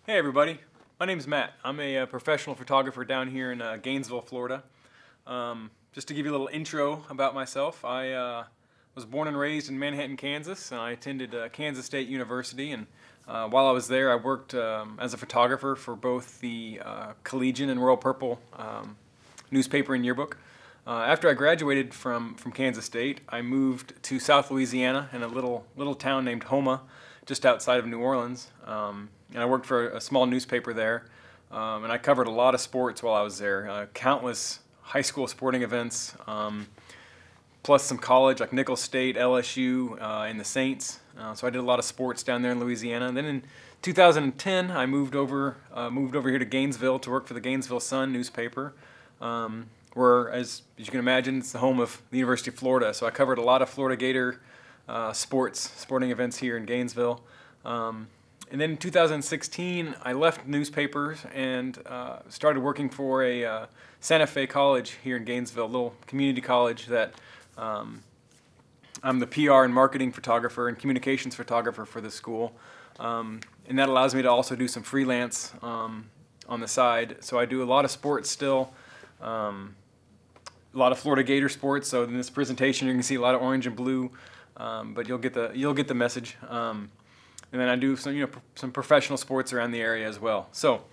Hey everybody, my name's Matt. I'm a professional photographer down here in Gainesville, Florida. Just to give you a little intro about myself, I was born and raised in Manhattan, Kansas, and I attended Kansas State University. And while I was there, I worked as a photographer for both the Collegian and Royal Purple newspaper and yearbook. After I graduated from Kansas State, I moved to South Louisiana in a little town named Houma, just outside of New Orleans. And I worked for a small newspaper there, and I covered a lot of sports while I was there. Countless high school sporting events, plus some college like Nicholls State, LSU, and the Saints. So I did a lot of sports down there in Louisiana. And then in 2010, I moved over here to Gainesville to work for the Gainesville Sun newspaper, where, as you can imagine, it's the home of the University of Florida. So I covered a lot of Florida Gator sporting events here in Gainesville. And then in 2016, I left newspapers and started working for a Santa Fe college here in Gainesville, a little community college that I'm the PR and marketing photographer and communications photographer for the school. And that allows me to also do some freelance on the side. So I do a lot of sports still, a lot of Florida Gator sports. So in this presentation, you can see a lot of orange and blue, but you'll get the message. And then I do some professional sports around the area as well. So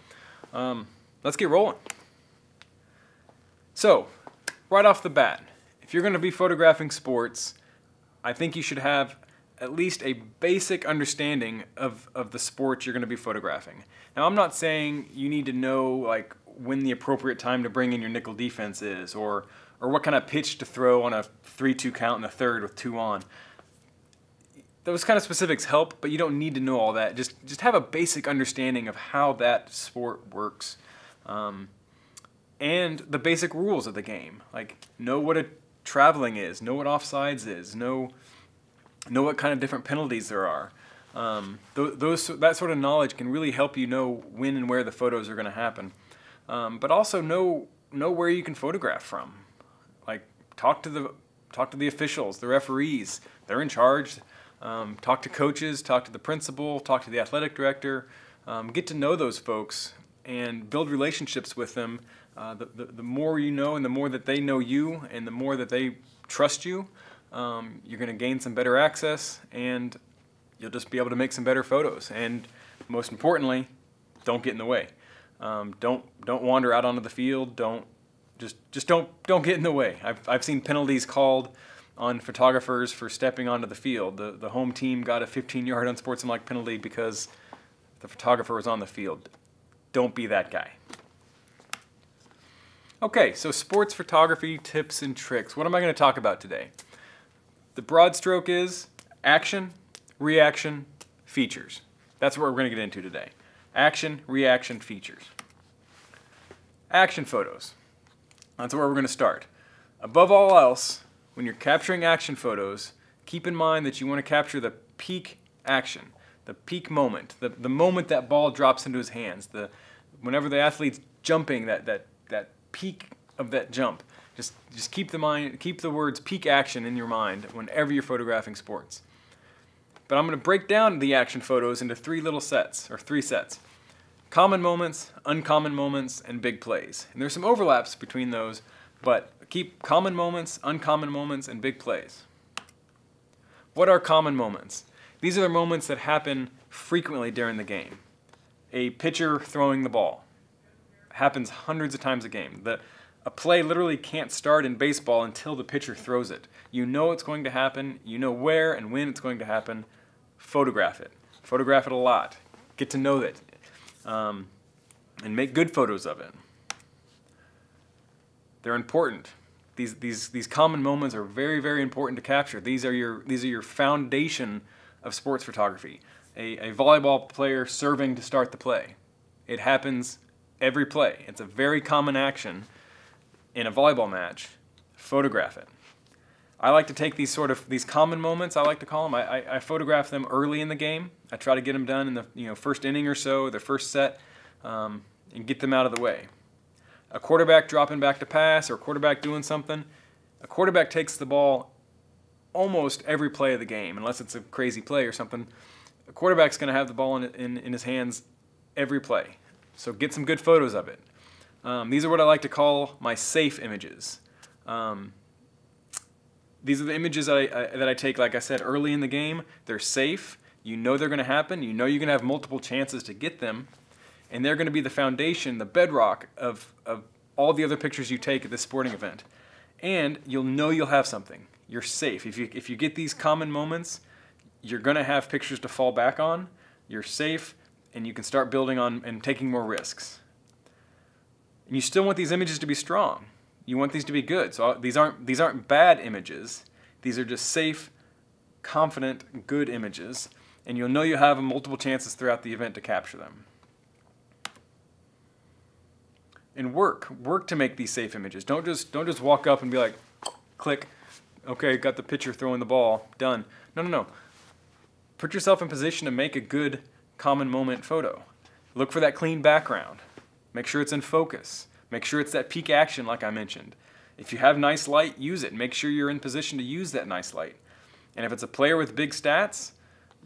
let's get rolling. So right off the bat, if you're going to be photographing sports, I think you should have at least a basic understanding of the sport you're going to be photographing. Now, I'm not saying you need to know like when the appropriate time to bring in your nickel defense is, or what kind of pitch to throw on a 3-2 count in the third with 2 on. Those kind of specifics help, but you don't need to know all that. Just have a basic understanding of how that sport works, and the basic rules of the game. Like, know what a traveling is, know what offsides is, know what kind of different penalties there are. That sort of knowledge can really help you know when and where the photos are going to happen. But also know where you can photograph from. Like, talk to the officials, the referees. They're in charge. Talk to coaches, talk to the principal, talk to the athletic director, get to know those folks and build relationships with them. The more you know and the more that they know you and the more that they trust you, you're going to gain some better access and you'll just be able to make some better photos. And most importantly, don't get in the way. Don't wander out onto the field. Don't get in the way. I've seen penalties called on photographers for stepping onto the field. The home team got a 15-yard unsportsmanlike penalty because the photographer was on the field. Don't be that guy. Okay, so sports photography tips and tricks. What am I going to talk about today? The broad stroke is action, reaction, features. That's what we're going to get into today. Action, reaction, features. Action photos. That's where we're going to start. Above all else, when you're capturing action photos, keep in mind that you want to capture the peak action, the peak moment, the moment that ball drops into his hands, whenever the athlete's jumping, that peak of that jump. Just keep the words peak action in your mind whenever you're photographing sports. But I'm going to break down the action photos into 3 sets. Common moments, uncommon moments, and big plays. And there's some overlaps between those, but keep common moments, uncommon moments, and big plays. What are common moments? These are the moments that happen frequently during the game. A pitcher throwing the ball happens hundreds of times a game. A play literally can't start in baseball until the pitcher throws it. You know it's going to happen. You know where and when it's going to happen. Photograph it. Photograph it a lot. Get to know it. And make good photos of it. They're important. These common moments are very, very important to capture. These are your foundation of sports photography. A volleyball player serving to start the play. It happens every play. It's a very common action in a volleyball match. Photograph it. I like to take these common moments, I like to call them. I photograph them early in the game. I try to get them done in the first inning or so, the first set, and get them out of the way. A quarterback dropping back to pass or a quarterback doing something, a quarterback takes the ball almost every play of the game, unless it's a crazy play or something. A quarterback's going to have the ball in his hands every play. So get some good photos of it. These are what I like to call my safe images. These are the images that I take, like I said, early in the game. They're safe. You know they're going to happen. You know you're going to have multiple chances to get them. And they're going to be the foundation, the bedrock of all the other pictures you take at this sporting event. And you'll know you'll have something. You're safe. If you get these common moments, you're going to have pictures to fall back on. You're safe, and you can start building on and taking more risks. And you still want these images to be strong. You want these to be good. So these aren't bad images. These are just safe, confident, good images. And you'll know you have multiple chances throughout the event to capture them. And work to make these safe images. Don't just walk up and be like, click, okay, got the pitcher throwing the ball, done. No. Put yourself in position to make a good common moment photo. Look for that clean background. Make sure it's in focus. Make sure it's that peak action like I mentioned. If you have nice light, use it. Make sure you're in position to use that nice light. And if it's a player with big stats,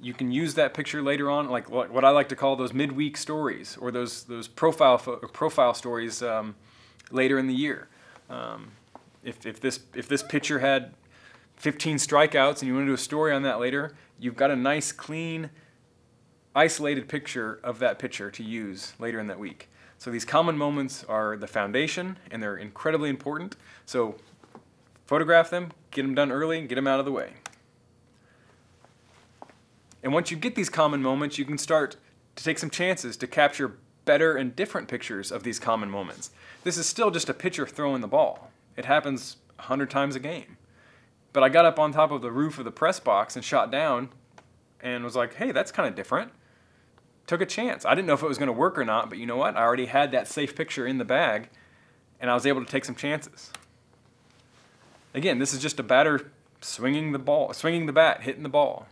you can use that picture later on, like what I like to call those midweek stories, or those profile stories later in the year. If this pitcher had 15 strikeouts and you want to do a story on that later, you've got a nice, clean, isolated picture of that pitcher to use later in that week. So these common moments are the foundation, and they're incredibly important. So photograph them, get them done early, and get them out of the way. And once you get these common moments, you can start to take some chances to capture better and different pictures of these common moments. This is still just a pitcher throwing the ball. It happens 100 times a game. But I got up on top of the roof of the press box and shot down and was like, hey, that's kind of different. Took a chance. I didn't know if it was going to work or not, but you know what? I already had that safe picture in the bag, and I was able to take some chances. Again, this is just a batter swinging the bat, hitting the ball.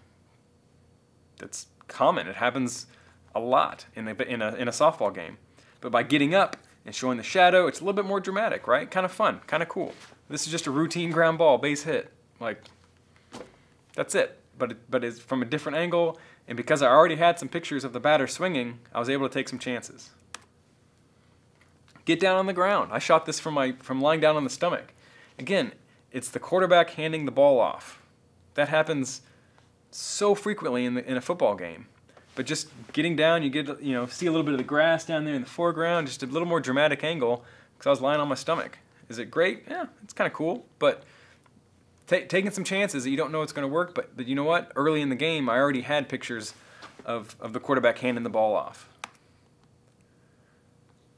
That's common. It happens a lot in a softball game. But by getting up and showing the shadow, it's a little bit more dramatic, right? Kind of fun, kind of cool. This is just a routine ground ball, base hit. Like, that's it. But it's from a different angle, and because I already had some pictures of the batter swinging, I was able to take some chances. Get down on the ground. I shot this from lying down on the stomach. Again, it's the quarterback handing the ball off. That happens so frequently in a football game. But just getting down, you see a little bit of the grass down there in the foreground, just a little more dramatic angle, because I was lying on my stomach. Is it great? Yeah, it's kind of cool, but taking some chances that you don't know it's going to work, but you know what? Early in the game, I already had pictures of the quarterback handing the ball off.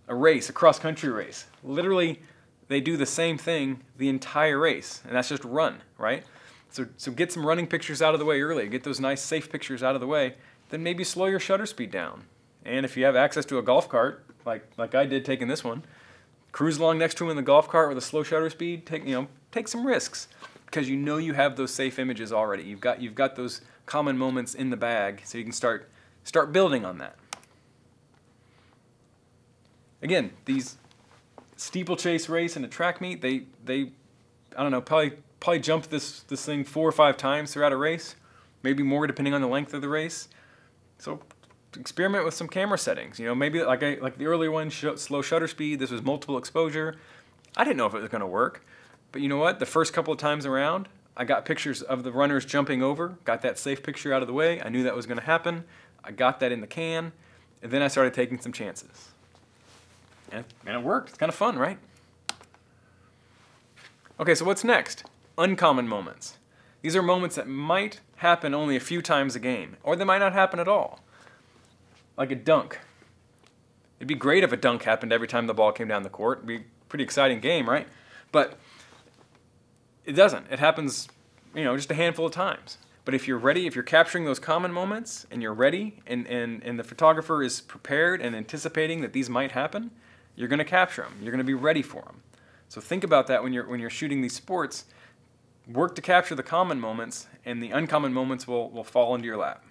A race, a cross-country race. Literally, they do the same thing the entire race, and that's just run, right? So get some running pictures out of the way early. Get those nice, safe pictures out of the way. Then maybe slow your shutter speed down. And if you have access to a golf cart, like I did taking this one, cruise along next to him in the golf cart with a slow shutter speed. Take some risks, because you know you have those safe images already. You've got those common moments in the bag, so you can start building on that. Again, these steeplechase race and a track meet, they I don't know, probably jumped this thing 4 or 5 times throughout a race, maybe more depending on the length of the race. So experiment with some camera settings. Maybe like the earlier one, slow shutter speed. This was multiple exposure. I didn't know if it was going to work, but you know what? The first couple of times around, I got pictures of the runners jumping over, got that safe picture out of the way. I knew that was going to happen. I got that in the can, and then I started taking some chances. And it worked. It's kind of fun, right? Okay, so what's next? Uncommon moments. These are moments that might happen only a few times a game, or they might not happen at all. Like a dunk. It'd be great if a dunk happened every time the ball came down the court. It'd be a pretty exciting game, right? But it doesn't. It happens, just a handful of times. But if you're ready, if you're capturing those common moments, and you're ready, and the photographer is prepared and anticipating that these might happen, you're going to capture them. You're going to be ready for them. So think about that when you're shooting these sports. Work to capture the common moments, and the uncommon moments will fall into your lap.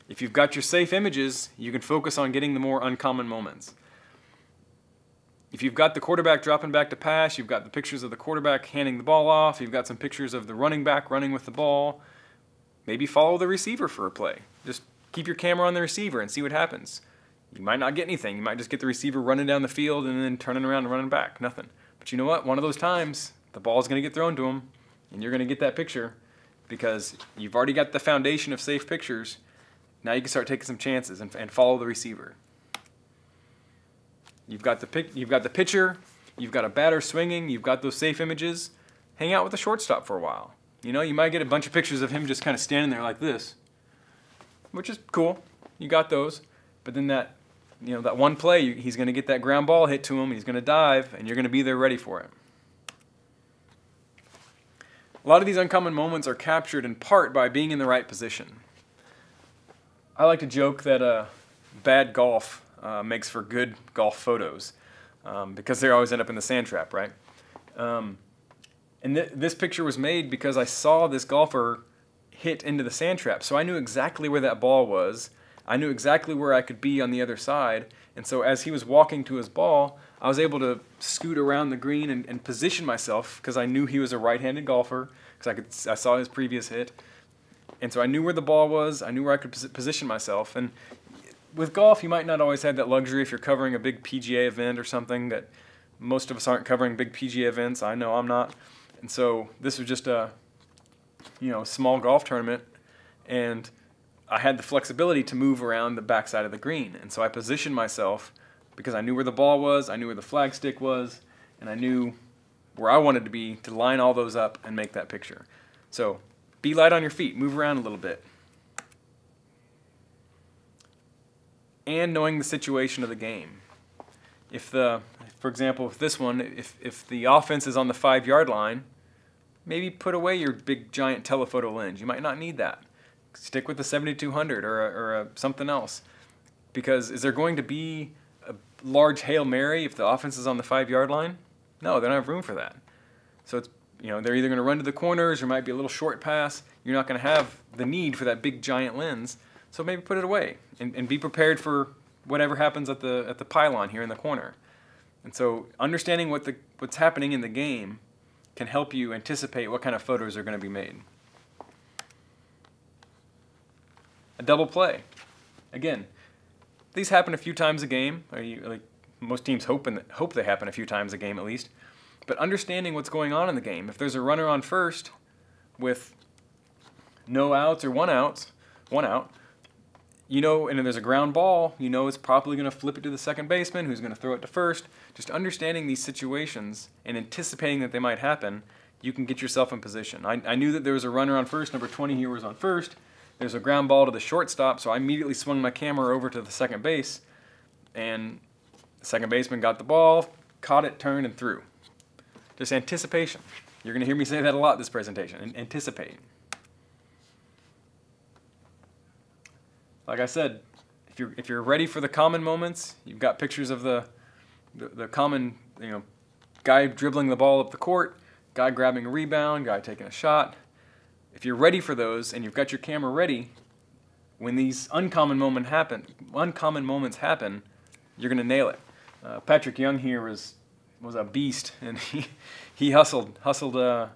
If you've got your safe images, you can focus on getting the more uncommon moments. If you've got the quarterback dropping back to pass, you've got the pictures of the quarterback handing the ball off, you've got some pictures of the running back running with the ball, maybe follow the receiver for a play. Just Keep your camera on the receiver and see what happens. You might not get anything. You might just get the receiver running down the field and then turning around and running back. Nothing. But you know what? One of those times, the ball's going to get thrown to him, and you're going to get that picture because you've already got the foundation of safe pictures. Now you can start taking some chances and follow the receiver. You've got the pitcher, you've got a batter swinging, you've got those safe images. Hang out with the shortstop for a while. You know, you might get a bunch of pictures of him just kind of standing there like this, which is cool. You got those. But then that one play, he's going to get that ground ball hit to him, he's going to dive, and you're going to be there ready for it. A lot of these uncommon moments are captured in part by being in the right position. I like to joke that bad golf makes for good golf photos because they always end up in the sand trap, right? And this picture was made because I saw this golfer hit into the sand trap, so I knew exactly where that ball was. I knew exactly where I could be on the other side, and so as he was walking to his ball, I was able to scoot around the green and position myself because I knew he was a right-handed golfer because I saw his previous hit. And so I knew where the ball was, I knew where I could position myself. And with golf, you might not always have that luxury if you're covering a big PGA event or something that most of us aren't covering big PGA events. I know I'm not. And so this was just a small golf tournament, and I had the flexibility to move around the backside of the green. And so I positioned myself because I knew where the ball was, I knew where the flag stick was, and I knew where I wanted to be to line all those up and make that picture. So be light on your feet, move around a little bit. And knowing the situation of the game. For example, with this one, if the offense is on the 5-yard line, maybe put away your big giant telephoto lens. You might not need that. Stick with the 7200 or something else. Because is there going to be a large Hail Mary if the offense is on the 5-yard line? No, they don't have room for that. So it's they're either going to run to the corners or might be a little short pass. You're not going to have the need for that big giant lens. So maybe put it away and be prepared for whatever happens at the pylon here in the corner. And so understanding what's happening in the game can help you anticipate what kind of photos are going to be made. A double play. Again, these happen a few times a game. Most teams hope they happen a few times a game at least. But understanding what's going on in the game. If there's a runner on first with no outs or one out, and there's a ground ball, it's probably going to flip it to the second baseman who's going to throw it to first. Just understanding these situations and anticipating that they might happen, you can get yourself in position. I knew that there was a runner on first, number 20 here was on first. There's a ground ball to the shortstop, so I immediately swung my camera over to the second base, and the second baseman got the ball, caught it, turned, and threw. Just anticipation. You're going to hear me say that a lot this presentation. Anticipate. Like I said, if you're ready for the common moments, you've got pictures of the common, guy dribbling the ball up the court, guy grabbing a rebound, guy taking a shot. If you're ready for those and you've got your camera ready, when these uncommon moments happen, you're going to nail it. Patrick Young here was a beast, and he hustled till the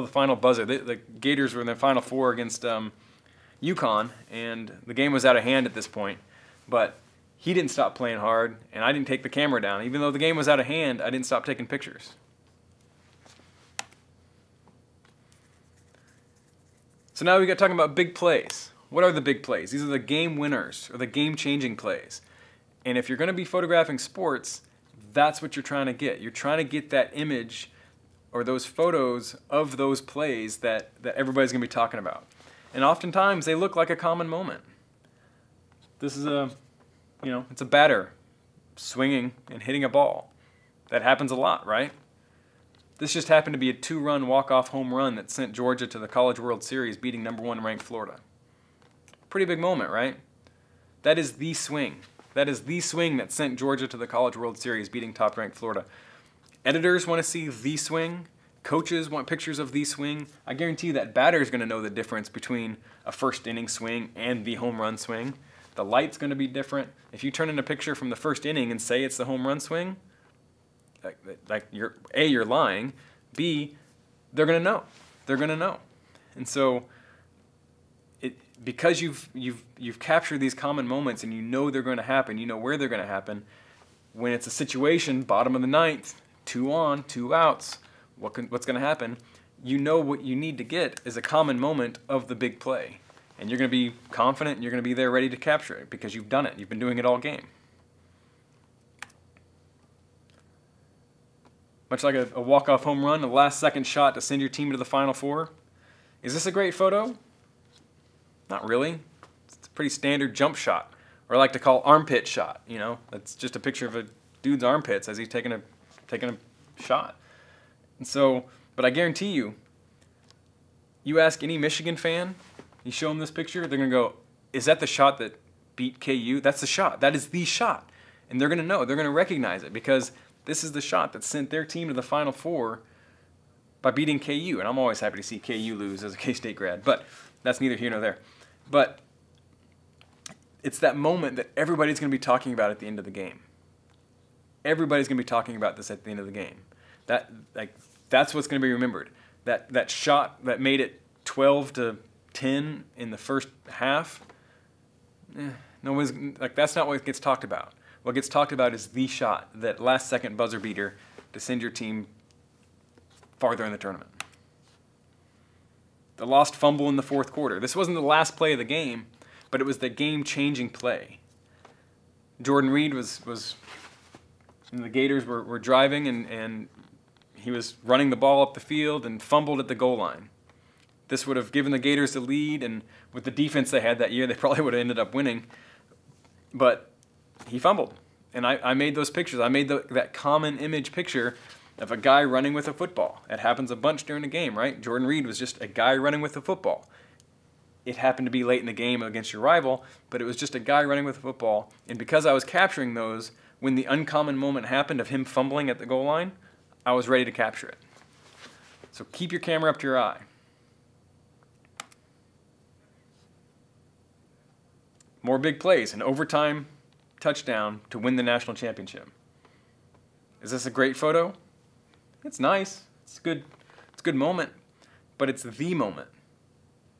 final buzzer. The Gators were in the Final Four against UConn, and the game was out of hand at this point. But he didn't stop playing hard, and I didn't take the camera down. Even though the game was out of hand, I didn't stop taking pictures. So now we got talking about big plays. What are the big plays? These are the game winners or the game-changing plays. And if you're going to be photographing sports, that's what you're trying to get. You're trying to get that image or those photos of those plays that everybody's going to be talking about. And oftentimes they look like a common moment. This is it's a batter swinging and hitting a ball. That happens a lot, right? This just happened to be a 2-run walk-off home run that sent Georgia to the College World Series, beating number 1 ranked Florida. Pretty big moment, right? That is the swing. That is the swing that sent Georgia to the College World Series, beating top-ranked Florida. Editors want to see the swing. Coaches want pictures of the swing. I guarantee you that batter is going to know the difference between a first-inning swing and the home run swing. The light's going to be different. If you turn in a picture from the first inning and say it's the home run swing, you're lying. B, they're going to know. They're going to know. And so because you've captured these common moments and you know they're going to happen, you know where they're going to happen. When it's a situation, bottom of the ninth, 2 on, 2 outs, what's going to happen? You know what you need to get is a common moment of the big play. And you're going to be confident and you're going to be there ready to capture it because you've done it. You've been doing it all game. Much like a walk-off home run, a last-second shot to send your team to the Final Four. Is this a great photo? Not really. It's a pretty standard jump shot, or I like to call armpit shot. You know, that's just a picture of a dude's armpits as he's taking a shot. And so, but I guarantee you, you ask any Michigan fan, you show them this picture, they're gonna go, "Is that the shot that beat KU?" That's the shot. That is the shot, and they're gonna know. They're gonna recognize it because this is the shot that sent their team to the Final Four by beating KU. And I'm always happy to see KU lose as a K-State grad, but that's neither here nor there. But it's that moment that everybody's going to be talking about at the end of the game. Everybody's going to be talking about this at the end of the game. That's what's going to be remembered. That shot that made it 12-10 in the first half. That's not what gets talked about. What gets talked about is the shot, that last-second buzzer beater to send your team farther in the tournament. The lost fumble in the fourth quarter. This wasn't the last play of the game, but it was the game-changing play. Jordan Reed was and the Gators were driving, and he was running the ball up the field and fumbled at the goal line. This would have given the Gators the lead, and with the defense they had that year, they probably would have ended up winning. But he fumbled, and I made those pictures. I made that common image picture of a guy running with a football. It happens a bunch during the game, right? Jordan Reed was just a guy running with a football. It happened to be late in the game against your rival, but it was just a guy running with a football. And because I was capturing those, when the uncommon moment happened of him fumbling at the goal line, I was ready to capture it. So keep your camera up to your eye. More big plays, an overtime touchdown to win the national championship. Is this a great photo? It's nice. It's a good moment, but it's the moment.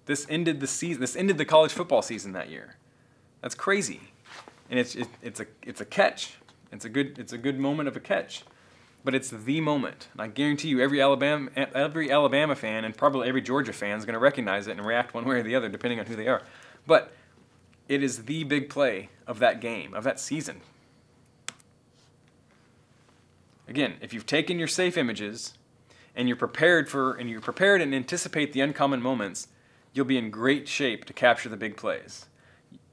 This ended the season. This ended the college football season that year. That's crazy, and it's a catch. It's a good moment of a catch, but it's the moment. And I guarantee you, every Alabama fan and probably every Georgia fan is going to recognize it and react one way or the other, depending on who they are. But it is the big play of that game, of that season. Again, if you've taken your safe images and you're prepared and anticipate the uncommon moments, you'll be in great shape to capture the big plays.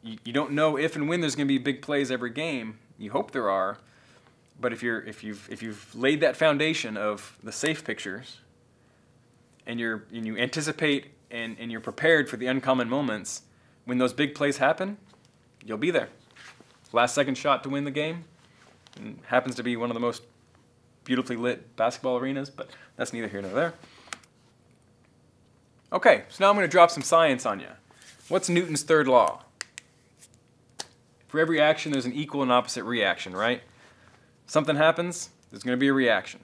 You don't know if and when there's going to be big plays every game. You hope there are, but if you've laid that foundation of the safe pictures, and you anticipate and you're prepared for the uncommon moments, when those big plays happen, you'll be there. Last-second shot to win the game, and happens to be one of the most beautifully lit basketball arenas, but that's neither here nor there. Okay, so now I'm going to drop some science on you. What's Newton's third law? For every action, there's an equal and opposite reaction, right? Something happens, there's going to be a reaction.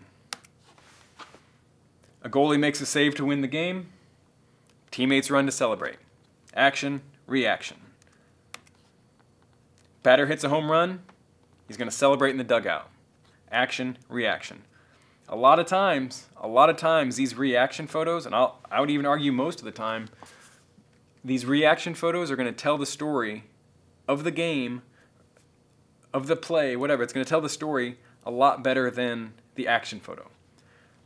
A goalie makes a save to win the game, teammates run to celebrate. Action, reaction. Batter hits a home run, he's going to celebrate in the dugout. Action, reaction. A lot of times, these reaction photos, and I would even argue most of the time, these reaction photos are going to tell the story of the game, of the play, whatever. It's going to tell the story a lot better than the action photo.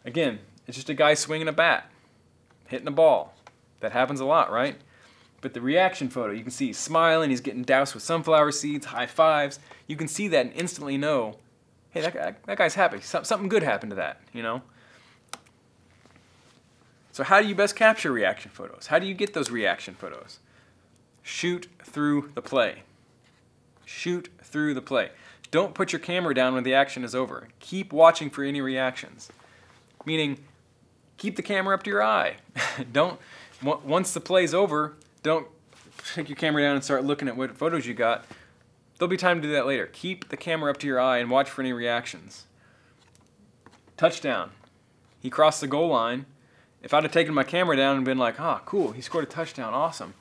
Again, it's just a guy swinging a bat, hitting a ball. That happens a lot, right? But the reaction photo, you can see he's smiling, he's getting doused with sunflower seeds, high fives. You can see that and instantly know, hey, that guy's happy. Something good happened to that, you know? So how do you best capture reaction photos? How do you get those reaction photos? Shoot through the play. Shoot through the play. Don't put your camera down when the action is over. Keep watching for any reactions. Meaning, keep the camera up to your eye. Once the play's over, don't take your camera down and start looking at what photos you got. There'll be time to do that later. Keep the camera up to your eye and watch for any reactions. Touchdown. He crossed the goal line. If I'd have taken my camera down and been like, cool, he scored a touchdown, awesome.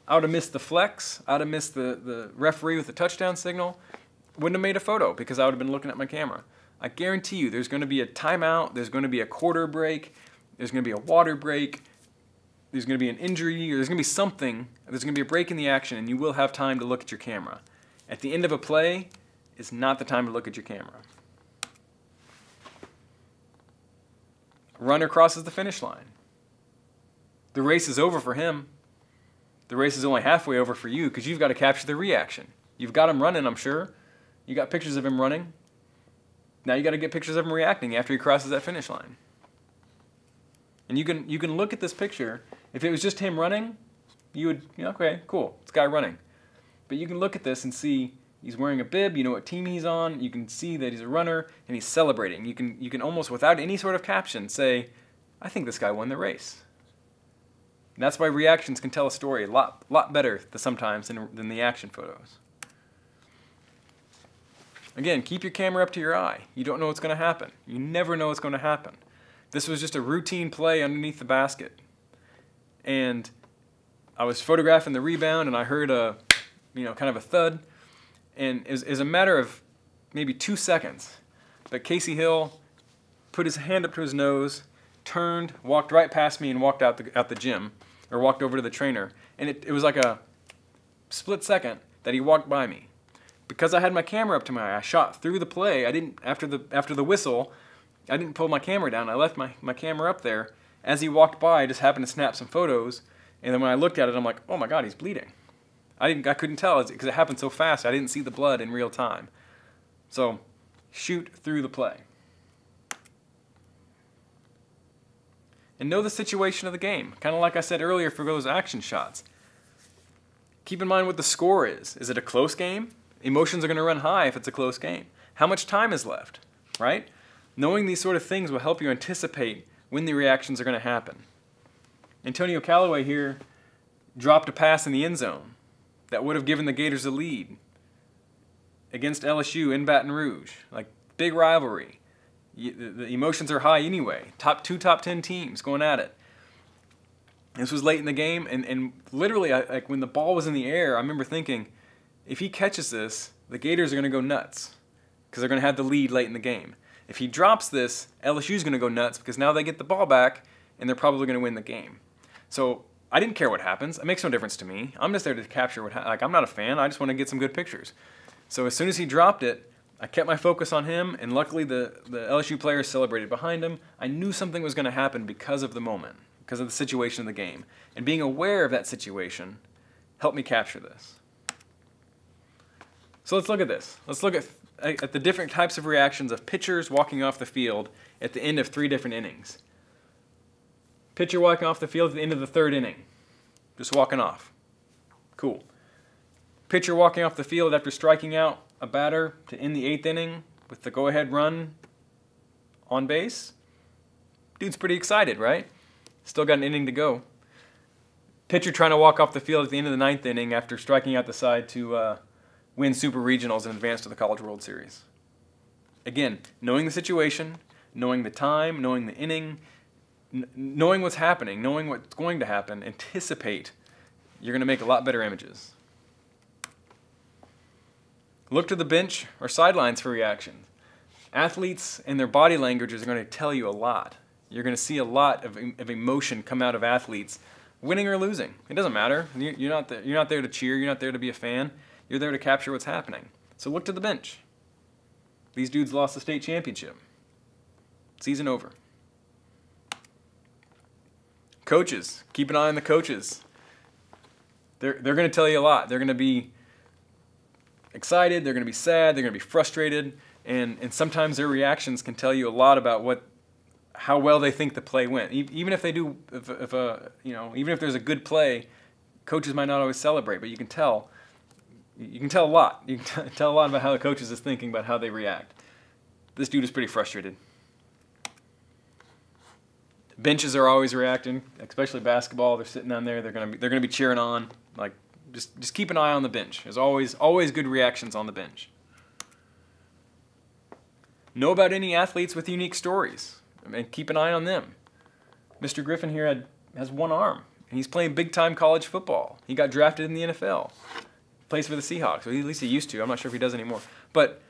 I would have missed the flex. I would have missed the referee with the touchdown signal. Wouldn't have made a photo because I would have been looking at my camera. I guarantee you there's going to be a timeout, there's going to be a quarter break, there's going to be a water break, there's going to be an injury, or there's going to be something, there's going to be a break in the action, and you will have time to look at your camera. At the end of a play is not the time to look at your camera. Runner crosses the finish line. The race is over for him. The race is only halfway over for you because you've got to capture the reaction. You've got him running, I'm sure. You got pictures of him running. Now you got to get pictures of him reacting after he crosses that finish line. And you can look at this picture. If it was just him running, you would, okay, cool, it's a guy running. But you can look at this and see he's wearing a bib, you know what team he's on, you can see that he's a runner, and he's celebrating. You can almost, without any sort of caption, say, I think this guy won the race. And that's why reactions can tell a story a lot better sometimes than the action photos. Again, keep your camera up to your eye. You don't know what's going to happen. You never know what's going to happen. This was just a routine play underneath the basket. And I was photographing the rebound, and I heard a, kind of a thud. And it was a matter of maybe 2 seconds. But Casey Hill put his hand up to his nose, turned, walked right past me, and walked out the gym, or walked over to the trainer. And it was like a split second that he walked by me. Because I had my camera up to my eye, I shot through the play. I didn't, after the whistle, I didn't pull my camera down. I left my camera up there. As he walked by, I just happened to snap some photos. And then when I looked at it, I'm like, oh my God, he's bleeding. I couldn't tell because it happened so fast. I didn't see the blood in real time. So shoot through the play. And know the situation of the game. Kind of like I said earlier for those action shots. Keep in mind what the score is. Is it a close game? Emotions are going to run high if it's a close game. How much time is left, right? Knowing these sort of things will help you anticipate when the reactions are going to happen. Antonio Callaway here dropped a pass in the end zone that would have given the Gators a lead against LSU in Baton Rouge. Like, big rivalry. The emotions are high anyway. Two top 10 teams going at it. This was late in the game, and literally, like when the ball was in the air, I remember thinking, if he catches this, the Gators are going to go nuts because they're going to have the lead late in the game. If he drops this, LSU's going to go nuts because now they get the ball back and they're probably going to win the game. So I didn't care what happens. It makes no difference to me. I'm just there to capture what like I'm not a fan. I just want to get some good pictures. So as soon as he dropped it, I kept my focus on him, and luckily the LSU players celebrated behind him. I knew something was going to happen because of the moment, because of the situation of the game. And being aware of that situation helped me capture this. So let's look at this. Let's look at the different types of reactions of pitchers walking off the field at the end of 3 different innings. Pitcher walking off the field at the end of the 3rd inning. Just walking off. Cool. Pitcher walking off the field after striking out a batter to end the 8th inning with the go-ahead run on base. Dude's pretty excited, right? Still got an inning to go. Pitcher trying to walk off the field at the end of the 9th inning after striking out the side to win Super Regionals and advance to the College World Series. Again, knowing the situation, knowing the time, knowing the inning, knowing what's happening, knowing what's going to happen, anticipate, you're going to make a lot better images. Look to the bench or sidelines for reactions. Athletes and their body languages are going to tell you a lot. You're going to see a lot of emotion come out of athletes, winning or losing. It doesn't matter. You're not there to cheer. You're not there to be a fan. You're there to capture what's happening. So look to the bench. These dudes lost the state championship. Season over. Coaches. Keep an eye on the coaches. They're going to tell you a lot. They're going to be excited. They're going to be sad. They're going to be frustrated. And sometimes their reactions can tell you a lot about how well they think the play went. Even if they do, even if there's a good play, coaches might not always celebrate, but you can tell. You can tell a lot. You can tell a lot about how the coaches is thinking about how they react. This dude is pretty frustrated. Benches are always reacting, especially basketball. They're sitting down there. They're gonna be cheering on. Like just keep an eye on the bench. There's always good reactions on the bench. Know about any athletes with unique stories. I mean, keep an eye on them. Mr. Griffin here has one arm. And he's playing big-time college football. He got drafted in the NFL. Plays for the Seahawks, or at least he used to. I'm not sure if he does anymore. But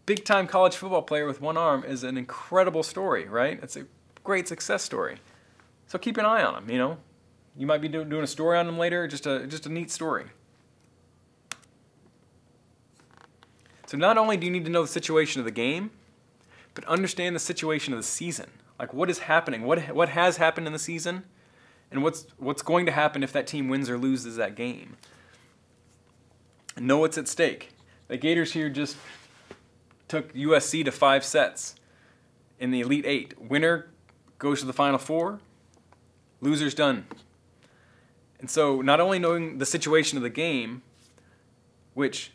big-time college football player with one arm is an incredible story, right? It's a great success story. So keep an eye on him, you know. You might be doing a story on him later, just a neat story. So not only do you need to know the situation of the game, but understand the situation of the season. Like what is happening, what has happened in the season, and what's going to happen if that team wins or loses that game. Know what's at stake. The Gators here just took USC to 5 sets in the Elite 8. Winner goes to the Final Four, loser's done. And so not only knowing the situation of the game, which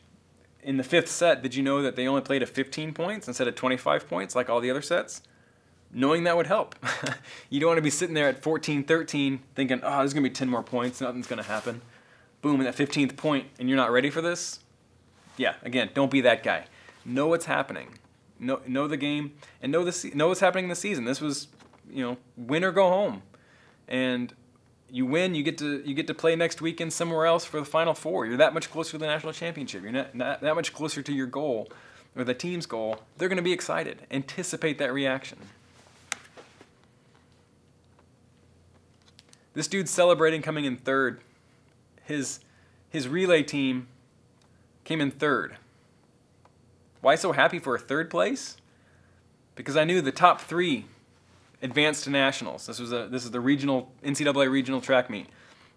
in the 5th set, did you know that they only played at 15 points instead of 25 points like all the other sets? Knowing that would help. You don't want to be sitting there at 14-13 thinking, oh, there's going to be 10 more points, nothing's going to happen. Boom, at that 15th point, and you're not ready for this? Yeah, again, don't be that guy. Know what's happening. Know the game, and know what's happening in the season. This was, you know, win or go home. And you win, you get to play next weekend somewhere else for the Final Four. You're that much closer to the national championship. You're not that much closer to your goal, or the team's goal. They're going to be excited. Anticipate that reaction. This dude's celebrating coming in 3rd. His relay team came in 3rd. Why so happy for a 3rd place? Because I knew the top 3 advanced to nationals. This is the regional NCAA regional track meet.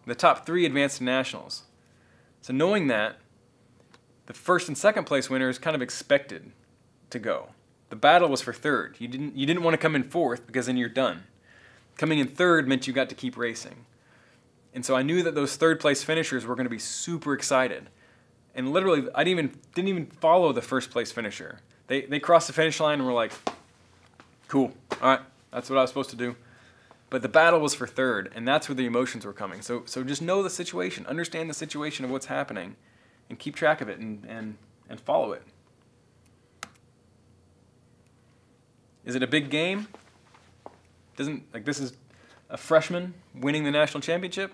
The top 3 advanced to nationals. So knowing that, the 1st and 2nd place winners kind of expected to go. The battle was for 3rd. You didn't want to come in 4th because then you're done. Coming in 3rd meant you got to keep racing. And so I knew that those 3rd place finishers were going to be super excited. And literally, I didn't even follow the 1st place finisher. They crossed the finish line and were like, cool, all right, that's what I was supposed to do. But the battle was for 3rd, and that's where the emotions were coming. So just know the situation, understand the situation of what's happening, and keep track of it and follow it. Is it a big game? This is a freshman winning the national championship?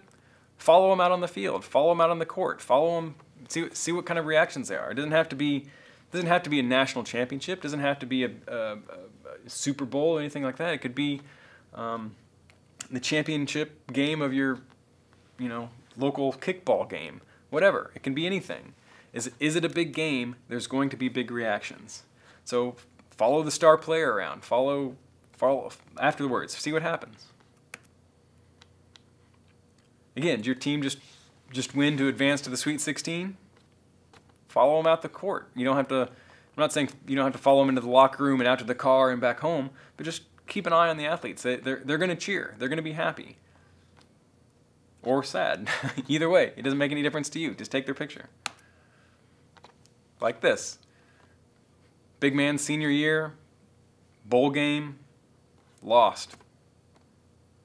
Follow him out on the field. Follow him out on the court. Follow him. See what kind of reactions there are. It doesn't have to be a national championship. It doesn't have to be a Super Bowl or anything like that. It could be the championship game of your, local kickball game. Whatever. It can be anything. Is it a big game? There's going to be big reactions. So follow the star player around. Follow afterwards. See what happens. Again, did your team just win to advance to the Sweet 16? Follow them out the court. You don't have to. I'm not saying you don't have to follow them into the locker room and out to the car and back home, but just keep an eye on the athletes. They're going to cheer. They're going to be happy or sad. Either way, it doesn't make any difference to you. Just take their picture. Like this. Big man senior year, bowl game, lost.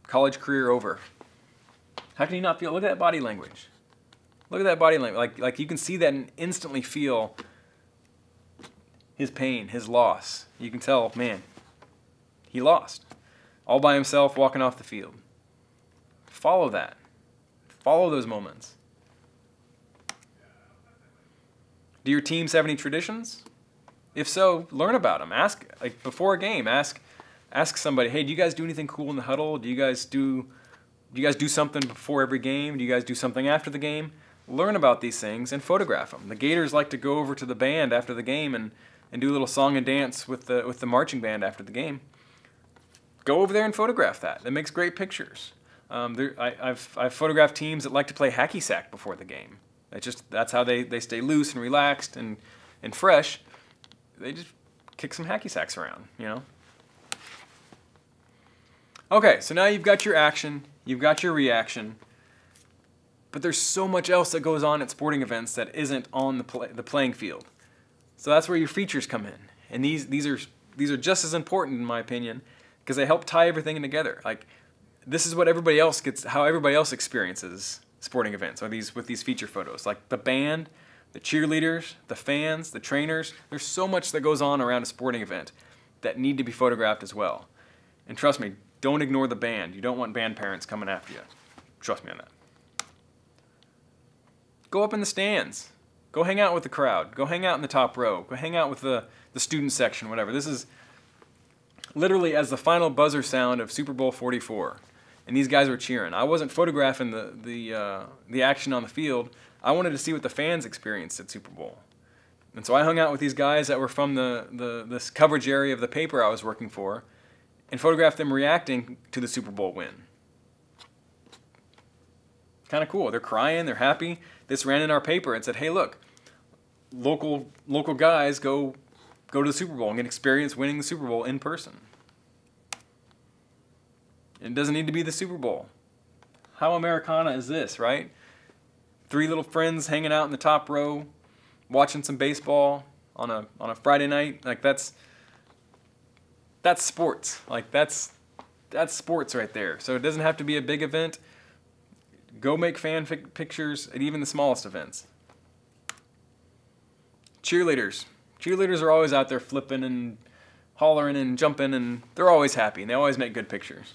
College career over. How can you not feel? Look at that body language. Look at that body language. Like you can see that and instantly feel his pain, his loss. You can tell, man, he lost. All by himself, walking off the field. Follow that. Follow those moments. Do your teams have any traditions? If so, learn about them. Ask, before a game, ask somebody, hey, do you guys do anything cool in the huddle? Do you guys do something before every game? Do you guys do something after the game? Learn about these things and photograph them. The Gators like to go over to the band after the game and do a little song and dance with the marching band after the game. Go over there and photograph that. That makes great pictures. I've photographed teams that like to play hacky sack before the game. That's how they stay loose and relaxed and fresh. They just kick some hacky sacks around, Okay, so now you've got your action, you've got your reaction, but there's so much else that goes on at sporting events that isn't on the playing field. So that's where your features come in, and these are just as important in my opinion because they help tie everything together. Like this is what everybody else gets, how everybody else experiences sporting events, or with these feature photos, like the band, the cheerleaders, the fans, the trainers. There's so much that goes on around a sporting event that need to be photographed as well. And trust me, don't ignore the band. You don't want band parents coming after you. Trust me on that. Go up in the stands. Go hang out with the crowd. Go hang out in the top row. Go hang out with the student section, whatever. This is literally as the final buzzer sound of Super Bowl 44. And these guys were cheering. I wasn't photographing the action on the field. I wanted to see what the fans experienced at Super Bowl. And so I hung out with these guys that were from this coverage area of the paper I was working for and photographed them reacting to the Super Bowl win. Kind of cool. They're crying. They're happy. This ran in our paper and said, hey, look, local guys go to the Super Bowl and get experience winning the Super Bowl in person. It doesn't need to be the Super Bowl. How Americana is this, right? 3 little friends hanging out in the top row, watching some baseball on a Friday night. Like that's sports. Like that's sports right there. So it doesn't have to be a big event. Go make fan pictures at even the smallest events. Cheerleaders. Cheerleaders are always out there flipping and hollering and jumping, and they're always happy, and they always make good pictures.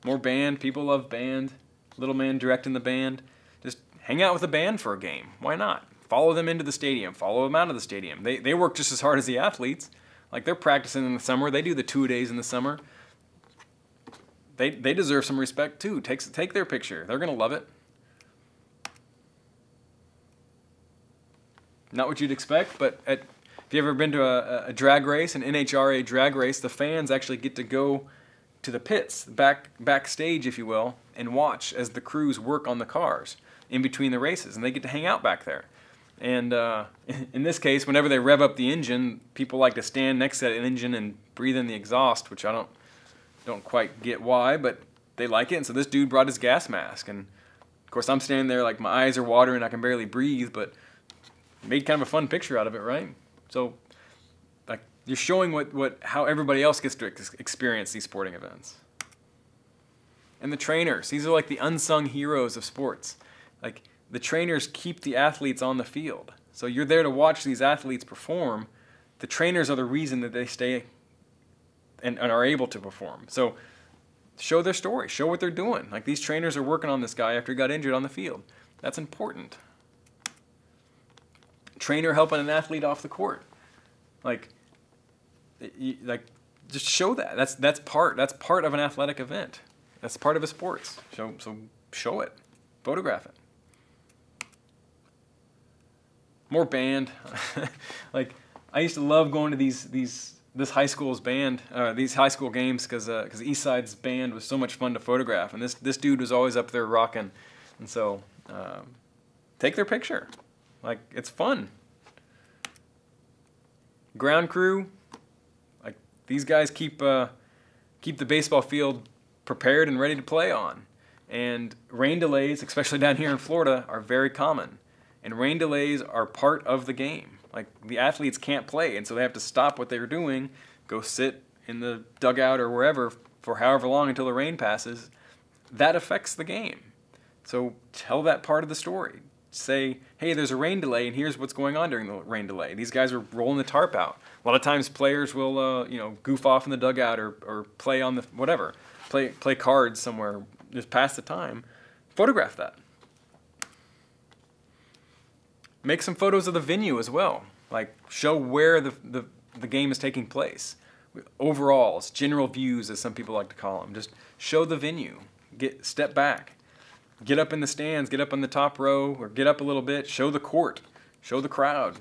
More band. People love band. Little man directing the band. Just hang out with the band for a game. Why not? Follow them into the stadium. Follow them out of the stadium. They work just as hard as the athletes. Like, they're practicing in the summer. They do the 2-a-days in the summer. They deserve some respect too. Take their picture. They're going to love it. Not what you'd expect, but if you've ever been to a drag race, an NHRA drag race, the fans actually get to go to the pits, backstage, if you will, and watch as the crews work on the cars in between the races, and they get to hang out back there. And in this case, whenever they rev up the engine, people like to stand next to that engine and breathe in the exhaust, which I don't quite get why, but they like it. And so this dude brought his gas mask, and of course I'm standing there like my eyes are watering, I can barely breathe, but made kind of a fun picture out of it, right? So like you're showing how everybody else gets to experience these sporting events. And the trainers, these are like the unsung heroes of sports. Like, the trainers keep the athletes on the field. So you're there to watch these athletes perform. The trainers are the reason that they stay and are able to perform. So show their story. Show what they're doing. Like, these trainers are working on this guy after he got injured on the field. That's important. Trainer helping an athlete off the court. Like just show that. That's part of an athletic event. That's part of a sports. So show it. Photograph it. More band. Like, I used to love going to this high school's band, these high school games, because Eastside's band was so much fun to photograph, and this dude was always up there rocking, and so take their picture. Like, it's fun. Ground crew, like, these guys keep the baseball field prepared and ready to play on. And rain delays, especially down here in Florida, are very common. And rain delays are part of the game. Like, the athletes can't play, and so they have to stop what they're doing, go sit in the dugout or wherever for however long until the rain passes. That affects the game. So tell that part of the story. Say, hey, there's a rain delay, and here's what's going on during the rain delay. These guys are rolling the tarp out. A lot of times players will goof off in the dugout or play on the whatever. Play cards somewhere, just pass the time. Photograph that. Make some photos of the venue as well. Like, show where the game is taking place. Overalls, general views, as some people like to call them. Just show the venue. Step back. Get up in the stands, get up on the top row, or get up a little bit. Show the court. Show the crowd.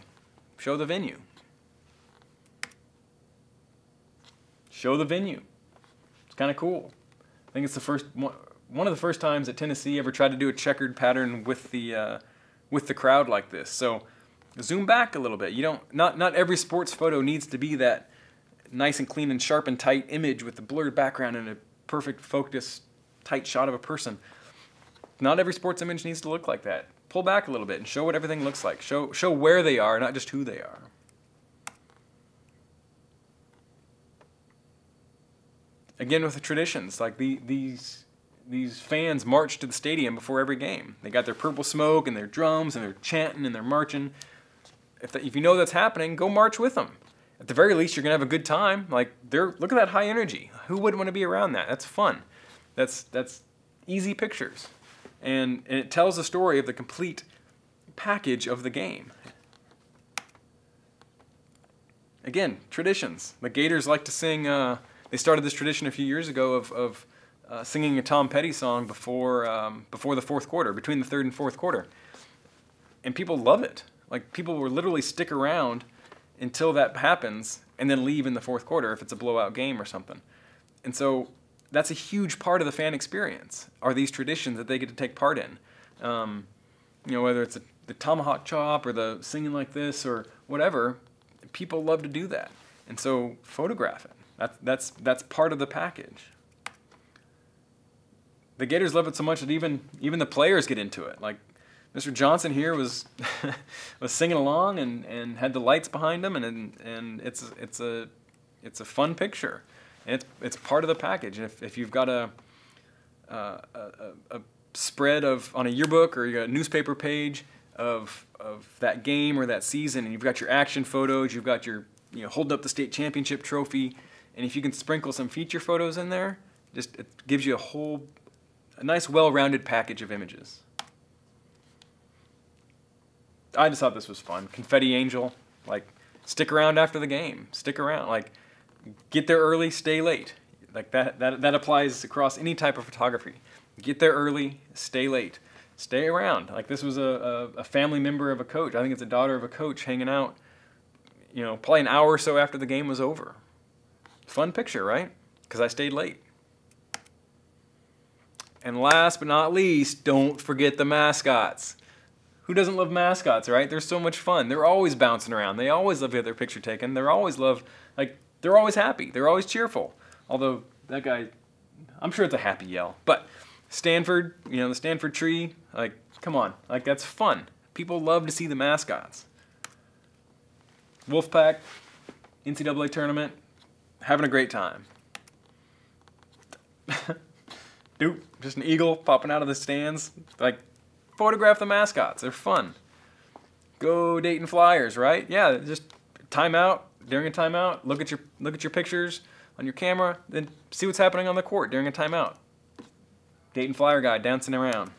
Show the venue. Show the venue. It's kind of cool. I think it's one of the first times that Tennessee ever tried to do a checkered pattern with the crowd like this. So zoom back a little bit. Not every sports photo needs to be that nice and clean and sharp and tight image with the blurred background and a perfect focus, tight shot of a person. Not every sports image needs to look like that. Pull back a little bit and show what everything looks like. Show where they are, not just who they are. Again, with the traditions, like these fans march to the stadium before every game. They got their purple smoke and their drums and they're chanting and they're marching. If you know that's happening, go march with them. At the very least, you're gonna have a good time. Like, look at that high energy. Who wouldn't want to be around that? That's fun. That's easy pictures. And it tells the story of the complete package of the game. Again, traditions. The Gators like to sing, they started this tradition a few years ago of singing a Tom Petty song before the fourth quarter, between the third and fourth quarter. And people love it. Like, people will literally stick around until that happens and then leave in the fourth quarter if it's a blowout game or something. And so that's a huge part of the fan experience, are these traditions that they get to take part in. You know, whether it's the tomahawk chop or the singing like this or whatever, people love to do that. And so photograph it. That's part of the package. The Gators love it so much that even the players get into it. Like, Mr. Johnson here was was singing along and had the lights behind him, and it's a fun picture, and it's part of the package. And if you've got a spread on a yearbook, or you got a newspaper page of that game or that season, and you've got your action photos, you've got your holding up the state championship trophy, and if you can sprinkle some feature photos in there, it gives you a nice well-rounded package of images. I just thought this was fun. Confetti Angel, like, stick around after the game. Stick around, like, get there early, stay late. Like, that applies across any type of photography. Get there early, stay late. Stay around. Like, this was a family member of a coach. I think it's a daughter of a coach hanging out, probably an hour or so after the game was over. Fun picture, right? Because I stayed late. And last but not least, don't forget the mascots. Who doesn't love mascots, right? They're so much fun. They're always bouncing around. They always love to get their picture taken. They're always happy. They're always cheerful. Although that guy, I'm sure it's a happy yell. But Stanford, the Stanford tree, like, come on. Like, that's fun. People love to see the mascots. Wolfpack, NCAA tournament, having a great time. Dude, just an eagle popping out of the stands. Like, photograph the mascots. They're fun. Go Dayton Flyers, right? Yeah, just timeout. During a timeout, look at your pictures on your camera, then see what's happening on the court during a timeout. Dayton Flyer guy dancing around.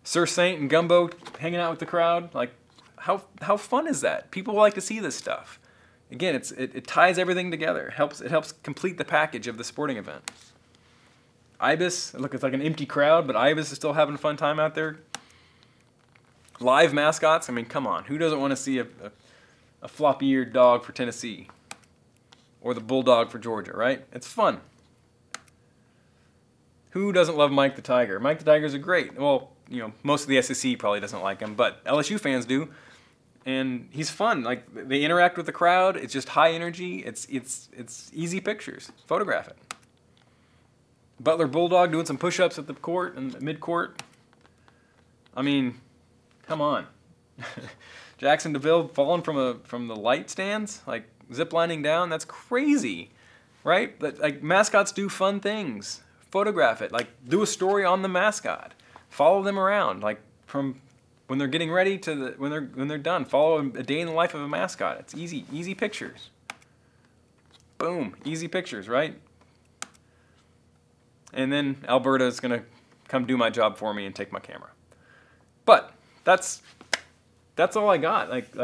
Sir Saint and Gumbo hanging out with the crowd. Like, how fun is that? People like to see this stuff. Again, it ties everything together. It helps complete the package of the sporting event. Ibis, look, it's like an empty crowd, but Ibis is still having a fun time out there. Live mascots, I mean, come on. Who doesn't want to see a floppy-eared dog for Tennessee? Or the bulldog for Georgia, right? It's fun. Who doesn't love Mike the Tiger? Mike the Tigers are great. Well, most of the SEC probably doesn't like him, but LSU fans do. And he's fun. Like, they interact with the crowd. It's just high energy. It's easy pictures. Photograph it. Butler Bulldog doing some push-ups at the court and mid-court. I mean, come on. Jackson DeVille falling from the light stands, like zip-lining down. That's crazy, right? Like, mascots do fun things. Photograph it. Like, do a story on the mascot. Follow them around, like, from when they're getting ready to when they're done. Follow a day in the life of a mascot. It's easy pictures. Boom, easy pictures, right? And then Alberta is going to come do my job for me and take my camera. But that's all I got. Like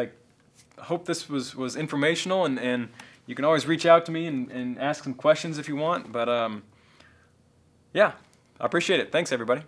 I hope this was informational, and you can always reach out to me and ask some questions if you want. But yeah, I appreciate it. Thanks, everybody.